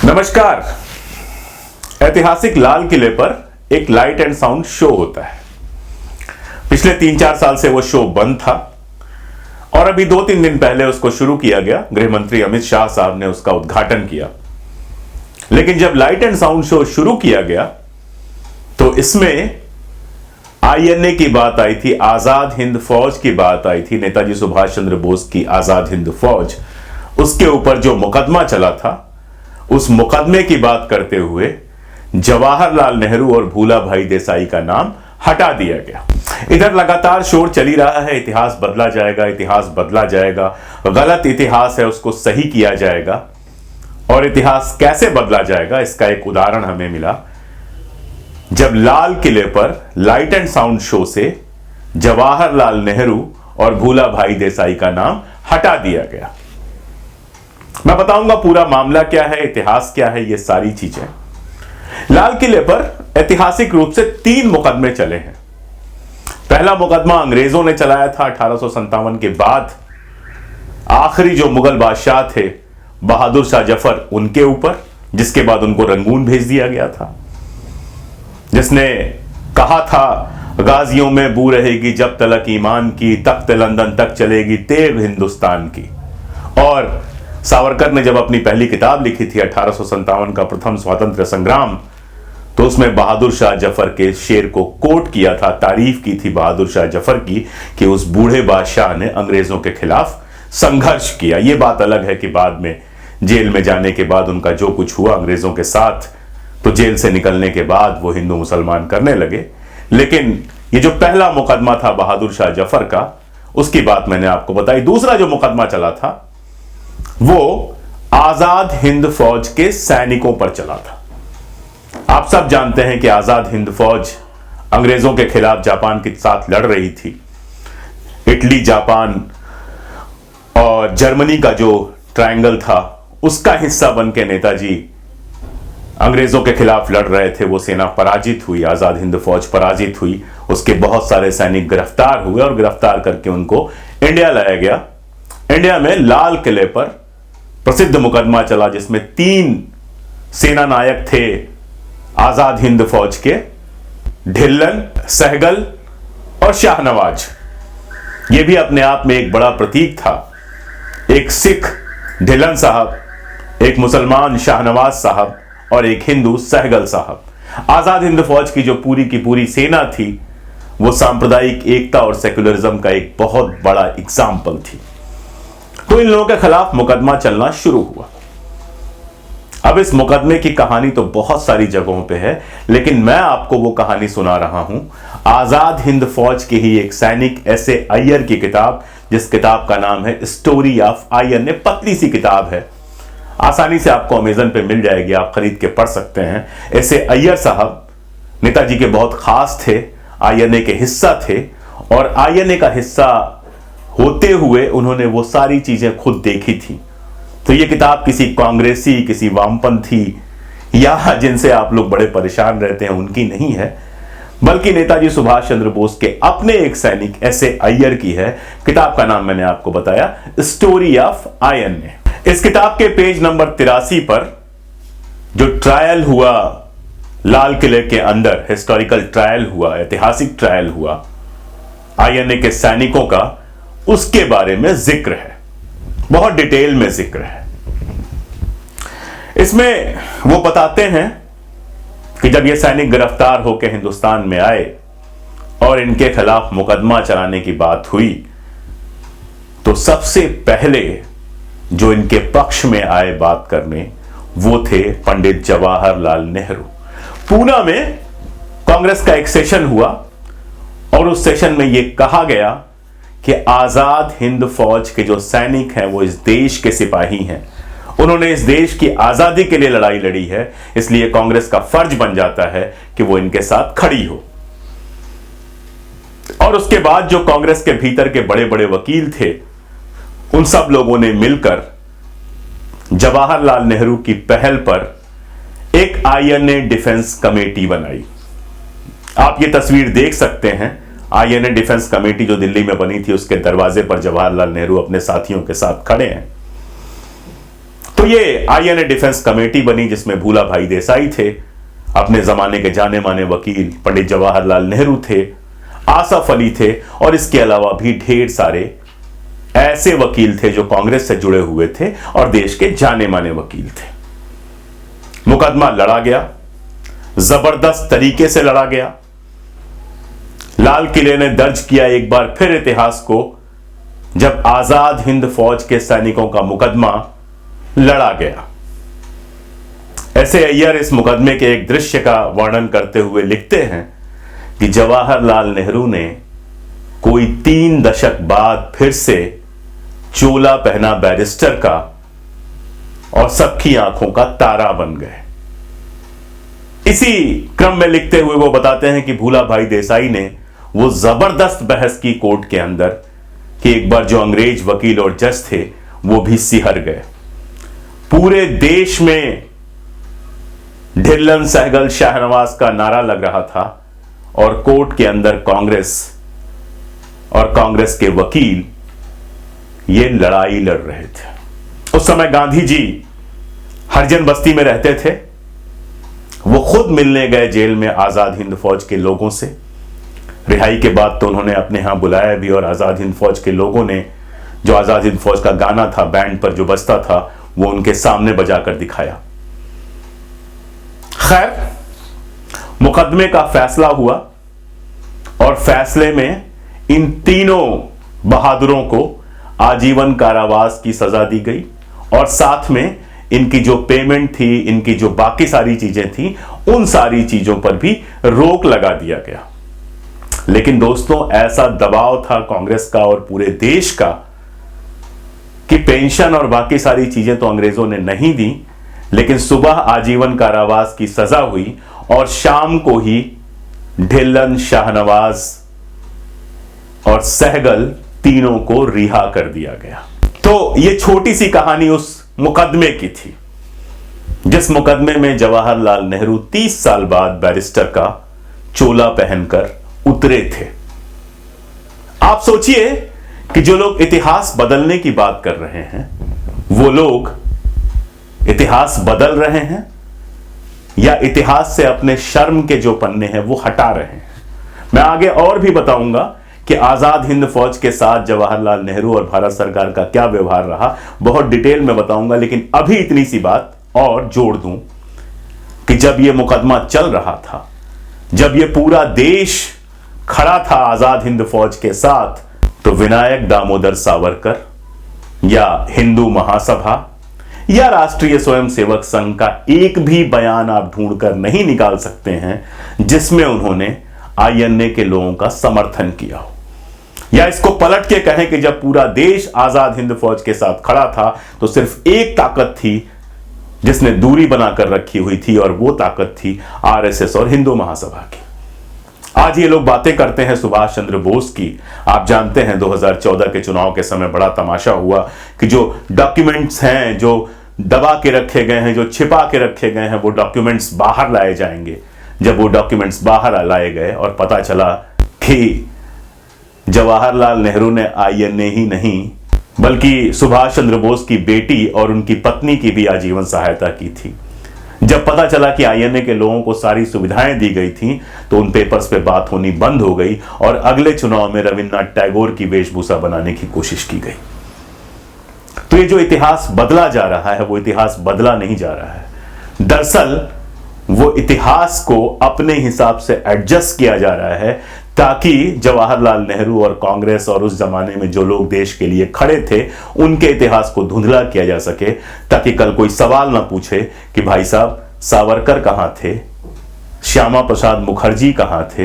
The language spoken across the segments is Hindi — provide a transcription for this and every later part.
नमस्कार। ऐतिहासिक लाल किले पर एक लाइट एंड साउंड शो होता है। पिछले 3-4 साल से वो शो बंद था और अभी 2-3 दिन पहले उसको शुरू किया गया। गृह मंत्री अमित शाह साहब ने उसका उद्घाटन किया। लेकिन जब लाइट एंड साउंड शो शुरू किया गया तो इसमें आईएनए की बात आई थी, आजाद हिंद फौज की बात आई थी, नेताजी सुभाष चंद्र बोस की आजाद हिंद फौज। उसके ऊपर जो मुकदमा चला था उस मुकदमे की बात करते हुए जवाहरलाल नेहरू और भूला भाई देसाई का नाम हटा दिया गया। इधर लगातार शोर चली रहा है, इतिहास बदला जाएगा, इतिहास बदला जाएगा, गलत इतिहास है उसको सही किया जाएगा। और इतिहास कैसे बदला जाएगा इसका एक उदाहरण हमें मिला जब लाल किले पर लाइट एंड साउंड शो से जवाहरलाल नेहरू और भूला भाई देसाई का नाम हटा दिया गया। मैं बताऊंगा पूरा मामला क्या है, इतिहास क्या है, ये सारी चीजें। लाल किले पर ऐतिहासिक रूप से 3 मुकदमे चले हैं। पहला मुकदमा अंग्रेजों ने चलाया था 1857 के बाद। आखिरी जो मुगल बादशाह थे बहादुर शाह जफर, उनके ऊपर, जिसके बाद उनको रंगून भेज दिया गया था, जिसने कहा था गाजियों में बू रहेगी जब तलक ईमान की, तख्त लंदन तक चलेगी तेग हिंदुस्तान की। और सावरकर ने जब अपनी पहली किताब लिखी थी 1857 का प्रथम स्वातंत्र संग्राम, तो उसमें बहादुर शाह जफर के शेर को कोट किया था, तारीफ की थी बहादुर शाह जफर की कि उस बूढ़े बादशाह ने अंग्रेजों के खिलाफ संघर्ष किया। यह बात अलग है कि बाद में जेल में जाने के बाद उनका जो कुछ हुआ अंग्रेजों के साथ, तो जेल से निकलने के बाद वो हिंदू मुसलमान करने लगे। लेकिन ये जो पहला मुकदमा था बहादुर शाह जफर का, उसकी बात मैंने आपको बताई। दूसरा जो मुकदमा चला था वो आजाद हिंद फौज के सैनिकों पर चला था। आप सब जानते हैं कि आजाद हिंद फौज अंग्रेजों के खिलाफ जापान के साथ लड़ रही थी। इटली, जापान और जर्मनी का जो ट्रायंगल था उसका हिस्सा बनके नेताजी अंग्रेजों के खिलाफ लड़ रहे थे। वो सेना पराजित हुई, आजाद हिंद फौज पराजित हुई, उसके बहुत सारे सैनिक गिरफ्तार हुए और गिरफ्तार करके उनको इंडिया लाया गया। इंडिया में लाल किले पर प्रसिद्ध मुकदमा चला जिसमें 3 सेना नायक थे आजाद हिंद फौज के, ढिल्लन, सहगल और शाहनवाज। यह भी अपने आप में एक बड़ा प्रतीक था। एक सिख ढिल्लन साहब, एक मुसलमान शाहनवाज साहब और एक हिंदू सहगल साहब। आजाद हिंद फौज की जो पूरी की पूरी सेना थी वो सांप्रदायिक एकता और सेक्युलरिज्म का एक बहुत बड़ा एग्जाम्पल थी। तो इन लोगों के खिलाफ मुकदमा चलना शुरू हुआ। अब इस मुकदमे की कहानी तो बहुत सारी जगहों पे है, लेकिन मैं आपको वो कहानी सुना रहा हूं आजाद हिंद फौज के ही एक सैनिक ऐसे अय्यर की किताब, जिस किताब का नाम है स्टोरी ऑफ आईएनए। पतली सी किताब है, आसानी से आपको अमेजन पे मिल जाएगी, आप खरीद के पढ़ सकते हैं। ऐसे अय्यर साहब नेताजी के बहुत खास थे, आईएनए के हिस्सा थे और आईएनए का हिस्सा होते हुए उन्होंने वो सारी चीजें खुद देखी थी। तो ये किताब किसी कांग्रेसी, किसी वामपंथी या जिनसे आप लोग बड़े परेशान रहते हैं उनकी नहीं है, बल्कि नेताजी सुभाष चंद्र बोस के अपने एक सैनिक ऐसे अय्यर की है। किताब का नाम मैंने आपको बताया, स्टोरी ऑफ आईएनए। इस किताब के पेज नंबर 83 पर जो ट्रायल हुआ लाल किले के अंदर, हिस्टोरिकल ट्रायल हुआ, ऐतिहासिक ट्रायल हुआ आईएनए के सैनिकों का, उसके बारे में जिक्र है, बहुत डिटेल में जिक्र है। इसमें वो बताते हैं कि जब ये सैनिक गिरफ्तार होकर हिंदुस्तान में आए और इनके खिलाफ मुकदमा चलाने की बात हुई, तो सबसे पहले जो इनके पक्ष में आए बात करने वो थे पंडित जवाहरलाल नेहरू। पूना में कांग्रेस का एक सेशन हुआ और उस सेशन में यह कहा गया कि आजाद हिंद फौज के जो सैनिक हैं वो इस देश के सिपाही हैं, उन्होंने इस देश की आजादी के लिए लड़ाई लड़ी है, इसलिए कांग्रेस का फर्ज बन जाता है कि वो इनके साथ खड़ी हो। और उसके बाद जो कांग्रेस के भीतर के बड़े बड़े वकील थे उन सब लोगों ने मिलकर जवाहरलाल नेहरू की पहल पर एक आईएनए डिफेंस कमेटी बनाई। आप ये तस्वीर देख सकते हैं, आईएनए डिफेंस कमेटी जो दिल्ली में बनी थी, उसके दरवाजे पर जवाहरलाल नेहरू अपने साथियों के साथ खड़े हैं। तो ये आईएनए डिफेंस कमेटी बनी जिसमें भूला भाई देसाई थे, अपने जमाने के जाने माने वकील पंडित जवाहरलाल नेहरू थे, आसफ अली थे, और इसके अलावा भी ढेर सारे ऐसे वकील थे जो कांग्रेस से जुड़े हुए थे और देश के जाने माने वकील थे। मुकदमा लड़ा गया, जबरदस्त तरीके से लड़ा गया। लाल किले ने दर्ज किया एक बार फिर इतिहास को, जब आजाद हिंद फौज के सैनिकों का मुकदमा लड़ा गया। ऐसे अय्यर इस मुकदमे के एक दृश्य का वर्णन करते हुए लिखते हैं कि जवाहरलाल नेहरू ने कोई 3 दशक बाद फिर से चोला पहना बैरिस्टर का और सबकी आंखों का तारा बन गए। इसी क्रम में लिखते हुए वो बताते हैं कि भूला भाई देसाई ने वो जबरदस्त बहस की कोर्ट के अंदर कि एक बार जो अंग्रेज वकील और जज थे वो भी सिहर गए। पूरे देश में ढिल्लन, सहगल, शाहनवाज का नारा लग रहा था और कोर्ट के अंदर कांग्रेस और कांग्रेस के वकील ये लड़ाई लड़ रहे थे। उस समय गांधी जी हरिजन बस्ती में रहते थे। वो खुद मिलने गए जेल में आजाद हिंद फौज के लोगों से। रिहाई के बाद तो उन्होंने अपने यहां बुलाया भी और आजाद हिंद फौज के लोगों ने जो आजाद हिंद फौज का गाना था, बैंड पर जो बजता था, वो उनके सामने बजाकर दिखाया। खैर, मुकदमे का फैसला हुआ और फैसले में इन तीनों बहादुरों को आजीवन कारावास की सजा दी गई और साथ में इनकी जो पेमेंट थी, इनकी जो बाकी सारी चीजें थी, उन सारी चीजों पर भी रोक लगा दिया गया। लेकिन दोस्तों, ऐसा दबाव था कांग्रेस का और पूरे देश का कि पेंशन और बाकी सारी चीजें तो अंग्रेजों ने नहीं दी, लेकिन सुबह आजीवन कारावास की सजा हुई और शाम को ही ढिल्लन, शाहनवाज और सहगल तीनों को रिहा कर दिया गया। तो यह छोटी सी कहानी उस मुकदमे की थी जिस मुकदमे में जवाहरलाल नेहरू 30 साल बाद बैरिस्टर का चोला पहनकर उतरे थे। आप सोचिए कि जो लोग इतिहास बदलने की बात कर रहे हैं, वो लोग इतिहास बदल रहे हैं या इतिहास से अपने शर्म के जो पन्ने हैं वो हटा रहे हैं। मैं आगे और भी बताऊंगा कि आजाद हिंद फौज के साथ जवाहरलाल नेहरू और भारत सरकार का क्या व्यवहार रहा, बहुत डिटेल में बताऊंगा। लेकिन अभी इतनी सी बात और जोड़ दूं कि जब यह मुकदमा चल रहा था, जब यह पूरा देश खड़ा था आजाद हिंद फौज के साथ, तो विनायक दामोदर सावरकर या हिंदू महासभा या राष्ट्रीय स्वयंसेवक संघ का एक भी बयान आप ढूंढकर नहीं निकाल सकते हैं जिसमें उन्होंने आईएनए के लोगों का समर्थन किया हो। या इसको पलट के कहें कि जब पूरा देश आजाद हिंद फौज के साथ खड़ा था तो सिर्फ एक ताकत थी जिसने दूरी बनाकर रखी हुई थी, और वो ताकत थी आरएसएस और हिंदू महासभा की। आज ये लोग बातें करते हैं सुभाष चंद्र बोस की। आप जानते हैं 2014 के चुनाव के समय बड़ा तमाशा हुआ कि जो डॉक्यूमेंट्स हैं, जो दबा के रखे गए हैं, जो छिपा के रखे गए हैं, वो डॉक्यूमेंट्स बाहर लाए जाएंगे। जब वो डॉक्यूमेंट्स बाहर लाए गए और पता चला कि जवाहरलाल नेहरू ने आईएनए ही नहीं बल्कि सुभाष चंद्र बोस की बेटी और उनकी पत्नी की भी आजीवन सहायता की थी, जब पता चला कि आईएनए के लोगों को सारी सुविधाएं दी गई थी, तो उन पेपर्स पे बात होनी बंद हो गई और अगले चुनाव में रविन्द्रनाथ टैगोर की वेशभूषा बनाने की कोशिश की गई। तो ये जो इतिहास बदला जा रहा है वो इतिहास बदला नहीं जा रहा है। दरअसल वो इतिहास को अपने हिसाब से एडजस्ट किया जा रहा है ताकि जवाहरलाल नेहरू और कांग्रेस और उस जमाने में जो लोग देश के लिए खड़े थे उनके इतिहास को धुंधला किया जा सके, ताकि कल कोई सवाल ना पूछे कि भाई साहब सावरकर कहां थे, श्यामा प्रसाद मुखर्जी कहां थे,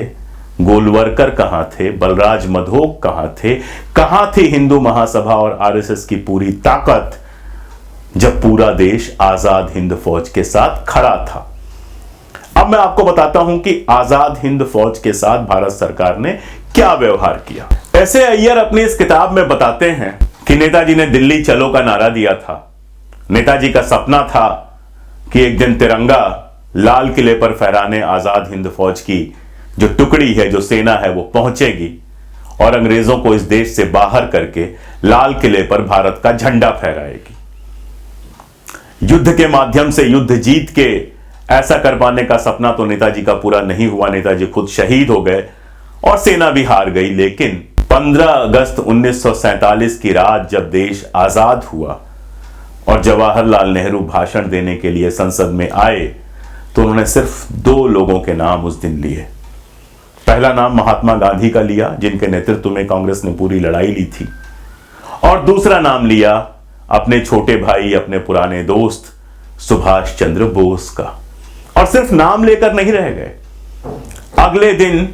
गोलवरकर कहां थे, बलराज मधोक कहां थे हिंदू महासभा और आरएसएस की पूरी ताकत जब पूरा देश आजाद हिंद फौज के साथ खड़ा था। अब मैं आपको बताता हूं कि आजाद हिंद फौज के साथ भारत सरकार ने क्या व्यवहार किया। ऐसे अय्यर अपनी इस किताब में बताते हैं कि नेताजी ने दिल्ली चलो का नारा दिया था। नेताजी का सपना था कि एक दिन तिरंगा लाल किले पर फहराने आजाद हिंद फौज की जो टुकड़ी है, जो सेना है, वो पहुंचेगी और अंग्रेजों को इस देश से बाहर करके लाल किले पर भारत का झंडा फहराएगी। युद्ध के माध्यम से युद्ध जीत के ऐसा कर पाने का सपना तो नेताजी का पूरा नहीं हुआ। नेताजी खुद शहीद हो गए और सेना भी हार गई। लेकिन 15 अगस्त 1947 की रात जब देश आजाद हुआ और जवाहरलाल नेहरू भाषण देने के लिए संसद में आए तो उन्होंने सिर्फ 2 लोगों के नाम उस दिन लिए। पहला नाम महात्मा गांधी का लिया, जिनके नेतृत्व में कांग्रेस ने पूरी लड़ाई ली थी, और दूसरा नाम लिया अपने छोटे भाई, अपने पुराने दोस्त सुभाष चंद्र बोस का। और सिर्फ नाम लेकर नहीं रह गए। अगले दिन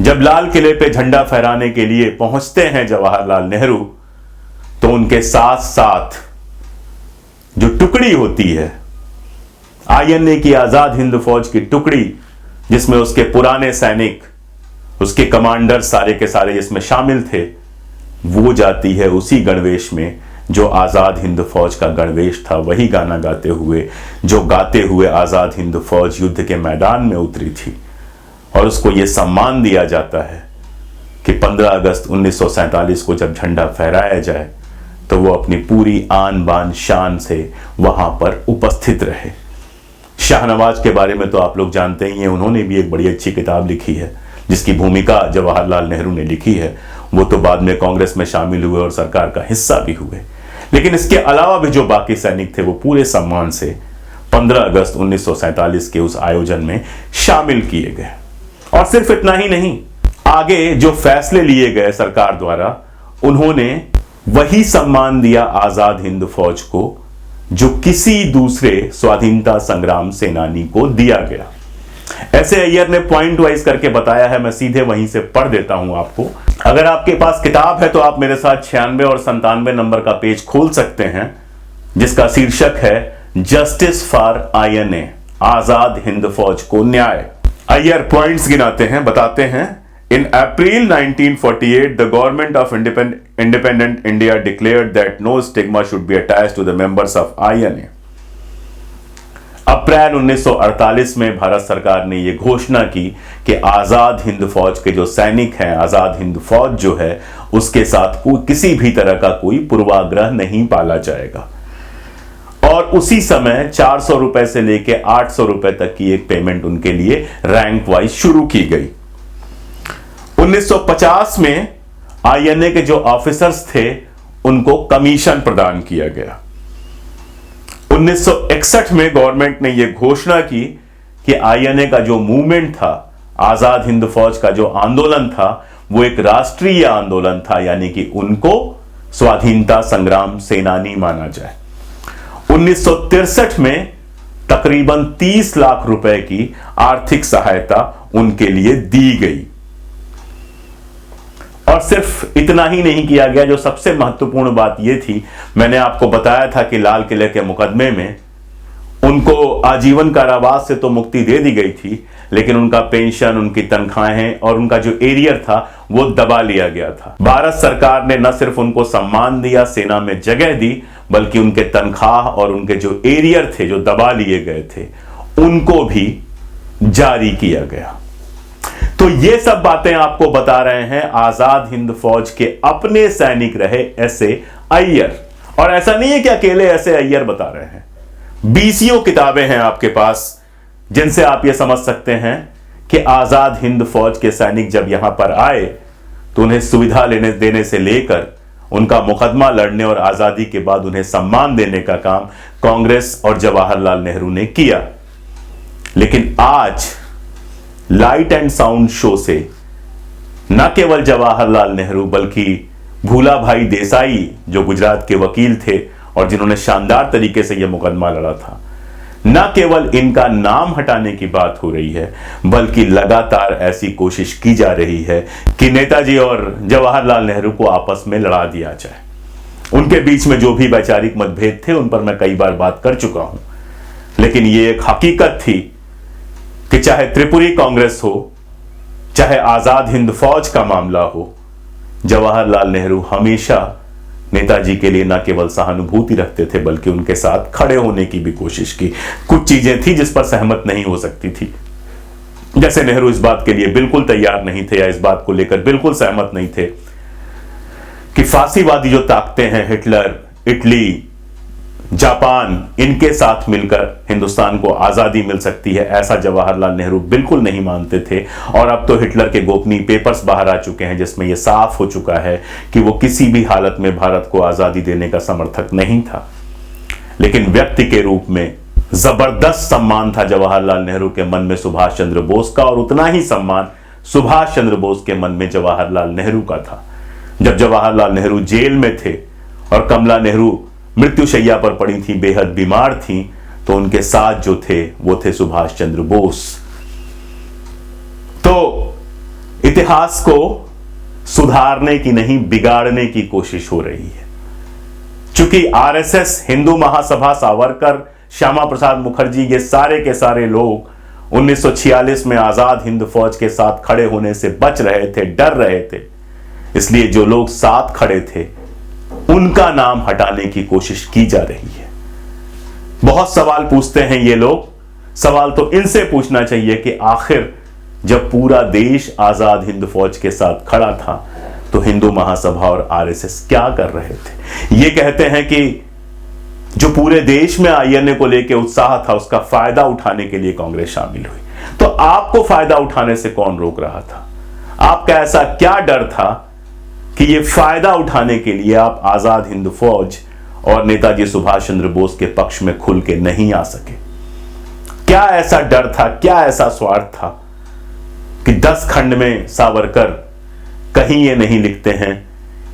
जब लाल किले पे झंडा फहराने के लिए पहुंचते हैं जवाहरलाल नेहरू, तो उनके साथ साथ जो टुकड़ी होती है, आईएनए की आजाद हिंद फौज की टुकड़ी, जिसमें उसके पुराने सैनिक, उसके कमांडर सारे के सारे जिसमें शामिल थे, वो जाती है उसी गणवेश में जो आजाद हिंद फौज का गणवेश था। वही गाना गाते हुए आजाद हिंद फौज युद्ध के मैदान में उतरी थी। और उसको यह सम्मान दिया जाता है कि 15 अगस्त 1947 को जब झंडा फहराया जाए तो वो अपनी पूरी आन बान शान से वहां पर उपस्थित रहे। शाहनवाज के बारे में तो आप लोग जानते ही हैं, उन्होंने भी एक बड़ी अच्छी किताब लिखी है जिसकी भूमिका जवाहरलाल नेहरू ने लिखी है। वो तो बाद में कांग्रेस में शामिल हुए और सरकार का हिस्सा भी हुए। लेकिन इसके अलावा भी जो बाकी सैनिक थे वो पूरे सम्मान से 15 अगस्त 1947 के उस आयोजन में शामिल किए गए। और सिर्फ इतना ही नहीं, आगे जो फैसले लिए गए सरकार द्वारा, उन्होंने वही सम्मान दिया आजाद हिंद फौज को जो किसी दूसरे स्वाधीनता संग्राम सेनानी को दिया गया। ऐसे अय्यर ने पॉइंट वाइज करके बताया है, मैं सीधे वहीं से पढ़ देता हूं आपको। अगर आपके पास किताब है तो आप मेरे साथ 96 और 97 नंबर का पेज खोल सकते हैं, जिसका शीर्षक है justice for INA, Azad Hind फौज को न्याय। अय्यर पॉइंट्स गिनाते हैं, बताते हैं। In April 1948, the government of independent India declared that no stigma should be attached to the members of INA. अप्रैल 1948 में भारत सरकार ने यह घोषणा की कि आजाद हिंद फौज के जो सैनिक हैं, आजाद हिंद फौज जो है, उसके साथ किसी भी तरह का कोई पूर्वाग्रह नहीं पाला जाएगा। और उसी समय 400 रुपए से लेकर 800 रुपए तक की एक पेमेंट उनके लिए रैंक वाइज शुरू की गई। 1950 में आईएनए के जो ऑफिसर्स थे उनको कमीशन प्रदान किया गया। 1961 में गवर्नमेंट ने यह घोषणा की कि आईएनए का जो मूवमेंट था, आजाद हिंद फौज का जो आंदोलन था, वो एक राष्ट्रीय आंदोलन था, यानी कि उनको स्वाधीनता संग्राम सेनानी माना जाए। 1963 में तकरीबन 30 लाख रुपए की आर्थिक सहायता उनके लिए दी गई। और सिर्फ इतना ही नहीं किया गया, जो सबसे महत्वपूर्ण बात यह थी, मैंने आपको बताया था कि लाल किले के मुकदमे में उनको आजीवन कारावास से तो मुक्ति दे दी गई थी, लेकिन उनका पेंशन, उनकी तनख्वाहें और उनका जो एरियर था वो दबा लिया गया था। भारत सरकार ने न सिर्फ उनको सम्मान दिया, सेना में जगह दी, बल्कि उनके तनख्वाह और उनके जो एरियर थे जो दबा लिए गए थे, उनको भी जारी किया गया। तो ये सब बातें आपको बता रहे हैं आजाद हिंद फौज के अपने सैनिक रहे ऐसे अय्यर। और ऐसा नहीं है कि अकेले ऐसे अय्यर बता रहे हैं, 20 किताबें हैं आपके पास जिनसे आप ये समझ सकते हैं कि आजाद हिंद फौज के सैनिक जब यहां पर आए तो उन्हें सुविधा देने से लेकर उनका मुकदमा लड़ने और आजादी के बाद उन्हें सम्मान देने का काम कांग्रेस और जवाहरलाल नेहरू ने किया। लेकिन आज लाइट एंड साउंड शो से न केवल जवाहरलाल नेहरू बल्कि भूला भाई देसाई, जो गुजरात के वकील थे और जिन्होंने शानदार तरीके से यह मुकदमा लड़ा था, न केवल इनका नाम हटाने की बात हो रही है, बल्कि लगातार ऐसी कोशिश की जा रही है कि नेताजी और जवाहरलाल नेहरू को आपस में लड़ा दिया जाए। उनके बीच में जो भी वैचारिक मतभेद थे उन पर मैं कई बार बात कर चुका हूं, लेकिन यह एक हकीकत थी कि चाहे त्रिपुरी कांग्रेस हो, चाहे आजाद हिंद फौज का मामला हो, जवाहरलाल नेहरू हमेशा नेताजी के लिए न केवल सहानुभूति रखते थे बल्कि उनके साथ खड़े होने की भी कोशिश की। कुछ चीजें थी जिस पर सहमत नहीं हो सकती थी, जैसे नेहरू इस बात के लिए बिल्कुल तैयार नहीं थे या इस बात को लेकर बिल्कुल सहमत नहीं थे कि फांसीवादी जो ताकतें हैं, हिटलर, इटली, जापान, इनके साथ मिलकर हिंदुस्तान को आजादी मिल सकती है, ऐसा जवाहरलाल नेहरू बिल्कुल नहीं मानते थे। और अब तो हिटलर के गोपनीय पेपर्स बाहर आ चुके हैं जिसमें यह साफ हो चुका है कि वो किसी भी हालत में भारत को आजादी देने का समर्थक नहीं था। लेकिन व्यक्ति के रूप में जबरदस्त सम्मान था जवाहरलाल नेहरू के मन में सुभाष चंद्र बोस का, और उतना ही सम्मान सुभाष चंद्र बोस के मन में जवाहरलाल नेहरू का था। जब जवाहरलाल नेहरू जेल में थे और कमला नेहरू मृत्युशैया पर पड़ी थी, बेहद बीमार थी, तो उनके साथ जो थे वो थे सुभाष चंद्र बोस। तो इतिहास को सुधारने की नहीं, बिगाड़ने की कोशिश हो रही है। चूंकि आरएसएस, हिंदू महासभा, सावरकर, श्यामा प्रसाद मुखर्जी, ये सारे के सारे लोग 1946 में आजाद हिंद फौज के साथ खड़े होने से बच रहे थे, डर रहे थे, इसलिए जो लोग साथ खड़े थे उनका नाम हटाने की कोशिश की जा रही है। बहुत सवाल पूछते हैं ये लोग। सवाल तो इनसे पूछना चाहिए कि आखिर जब पूरा देश आजाद हिंद फौज के साथ खड़ा था तो हिंदू महासभा और आरएसएस क्या कर रहे थे। ये कहते हैं कि जो पूरे देश में आईएनए को लेकर उत्साह था उसका फायदा उठाने के लिए कांग्रेस शामिल हुई। तो आपको फायदा उठाने से कौन रोक रहा था? आपका ऐसा क्या डर था कि ये फायदा उठाने के लिए आप आजाद हिंद फौज और नेताजी सुभाष चंद्र बोस के पक्ष में खुल के नहीं आ सके? क्या ऐसा डर था, क्या ऐसा स्वार्थ था कि 10 खंड में सावरकर कहीं ये नहीं लिखते हैं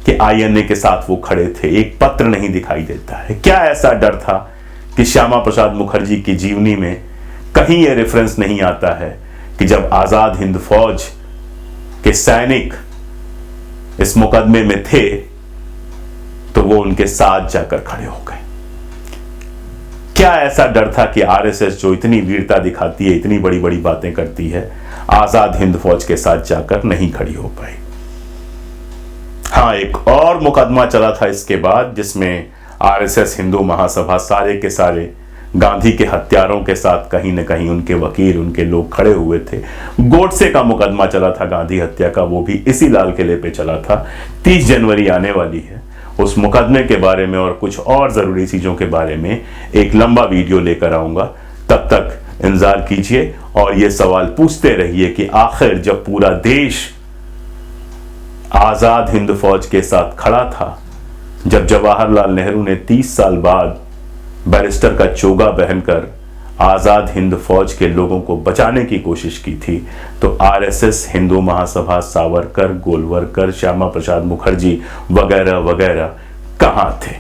कि आईएनए के साथ वो खड़े थे, एक पत्र नहीं दिखाई देता है? क्या ऐसा डर था कि श्यामा प्रसाद मुखर्जी की जीवनी में कहीं ये रेफरेंस नहीं आता है कि जब आजाद हिंद फौज के सैनिक इस मुकदमे में थे तो वो उनके साथ जाकर खड़े हो गए? क्या ऐसा डर था कि आरएसएस जो इतनी वीरता दिखाती है, इतनी बड़ी बड़ी बातें करती है, आजाद हिंद फौज के साथ जाकर नहीं खड़ी हो पाई? हाँ, एक और मुकदमा चला था इसके बाद जिसमें आरएसएस, हिंदू महासभा, सारे के सारे गांधी के हत्यारों के साथ कहीं न कहीं उनके वकील, उनके लोग खड़े हुए थे। गोडसे का मुकदमा चला था गांधी हत्या का, वो भी इसी लाल किले पे चला था। 30 जनवरी आने वाली है, उस मुकदमे के बारे में और कुछ और जरूरी चीजों के बारे में एक लंबा वीडियो लेकर आऊंगा। तब तक इंतजार कीजिए और ये सवाल पूछते रहिए कि आखिर जब पूरा देश आजाद हिंद फौज के साथ खड़ा था, जब जवाहरलाल नेहरू ने 30 साल बाद बैरिस्टर का चोगा पहनकर आजाद हिंद फौज के लोगों को बचाने की कोशिश की थी, तो आरएसएस, हिंदू महासभा, सावरकर, गोलवरकर, श्यामा प्रसाद मुखर्जी वगैरह वगैरह कहां थे?